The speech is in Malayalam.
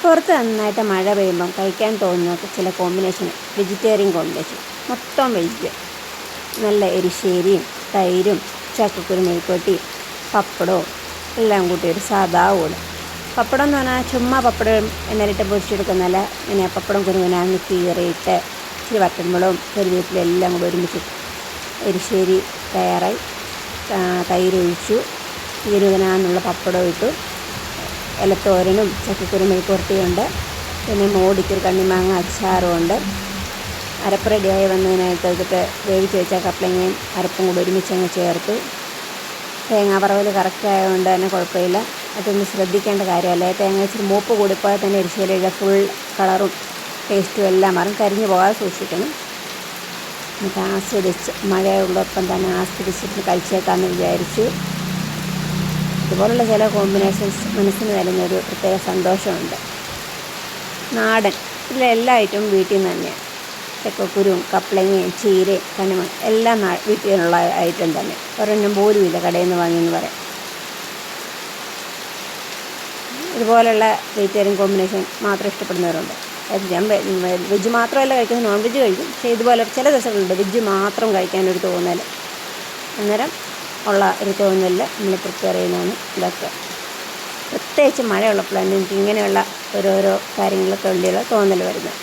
പുറത്ത് നന്നായിട്ട് മഴ പെയ്യുമ്പം കഴിക്കാൻ തോന്നുന്ന ചില കോമ്പിനേഷൻ, വെജിറ്റേറിയൻ കോമ്പിനേഷൻ. മൊത്തം വെജ്, നല്ല എരിശ്ശേരിയും തൈരും ചക്കക്കുരു മെഴുക്കുവരട്ടിയും പപ്പടവും എല്ലാം കൂട്ടി ഒരു സാദാ ഊണ്. പപ്പടം എന്ന് പറഞ്ഞാൽ ചുമ്മാ പപ്പടം എണ്ണയിലിട്ട് പൊരിച്ചെടുക്കുന്നതല്ല, ഇങ്ങനെ പപ്പടം കുരുമുനാന്ന് കീറിയിട്ട് ഇച്ചിരി വറ്റൽമുളകും കരിവേപ്പിലും എല്ലാം കൂടി ഒരുമിച്ച് എരിശ്ശേരി തയ്യാറായി. തൈര് ഒഴിച്ചു, കുരുമുനാന്നുള്ള പപ്പടം ഇട്ടു, ഇലത്തോരനും ചക്കക്കുരു മെഴുക്കുവരട്ടിയുണ്ട്. പിന്നെ മോടിക്കൊരു കണ്ണിമാങ്ങ അച്ചാറും ഉണ്ട്. അരപ്പ് റെഡിയായി വന്നതിനകത്ത് വേവിച്ച് വെച്ച കപ്പളങ്ങയും അരപ്പും കൂടി ഒരുമിച്ചങ്ങ് ചേർത്തു. തേങ്ങാവറവൽ കറക്റ്റ് ആയതുകൊണ്ട് തന്നെ കുഴപ്പമില്ല. അതൊന്നും ശ്രദ്ധിക്കേണ്ട കാര്യമല്ല. തേങ്ങ ഇച്ചിരി മൂപ്പ് കൂടിപ്പോയാൽ തന്നെ എരിശ്ശേരിയുടെ ഫുൾ കളറും ടേസ്റ്റും എല്ലാം മാറും. കരിഞ്ഞു പോകാതെ സൂക്ഷിക്കണം. എന്നിട്ട് ആസ്വദിച്ച് മഴയുള്ളപ്പം തന്നെ ആസ്വദിച്ചിട്ട് കഴിച്ചേക്കാമെന്ന് വിചാരിച്ചു. ഇതുപോലുള്ള ചില കോമ്പിനേഷൻസ് മനസ്സിന് തരുന്നൊരു പ്രത്യേക സന്തോഷമുണ്ട്. നാടൻ ഇതിലെല്ലാ ഐറ്റവും വീട്ടിൽ നിന്ന് തന്നെയാണ്. ചക്കക്കുരുവും കപ്പളങ്ങയും ചീരയും കണ്ണിമാങ്ങ എല്ലാം വീട്ടിലുള്ള ഐറ്റം തന്നെ. ഒരെണ്ണം പോലും ഇല്ല കടയിൽ നിന്ന് വാങ്ങിയെന്ന് പറയാം. ഇതുപോലുള്ള വെജിറ്റേറിയൻ കോമ്പിനേഷൻ മാത്രം ഇഷ്ടപ്പെടുന്നവരുണ്ട്. ഞാൻ വെജ് മാത്രമല്ല കഴിക്കുന്നത്, നോൺ വെജ് കഴിക്കും. പക്ഷേ ഇതുപോലെ ചില ദിവസങ്ങളുണ്ട് വെജ് മാത്രം കഴിക്കാനൊരു തോന്നൽ. അന്നേരം ഉള്ള ഒരു തോന്നലിൽ നമ്മൾ പ്രിപ്പയർ ചെയ്യുന്നതാണ് ഇതൊക്കെ. പ്രത്യേകിച്ച് മഴയുള്ളപ്പോഴാണ് എനിക്ക് ഇങ്ങനെയുള്ള ഓരോരോ കാര്യങ്ങളൊക്കെ വേണ്ടിയുള്ള തോന്നൽ വരുന്നത്.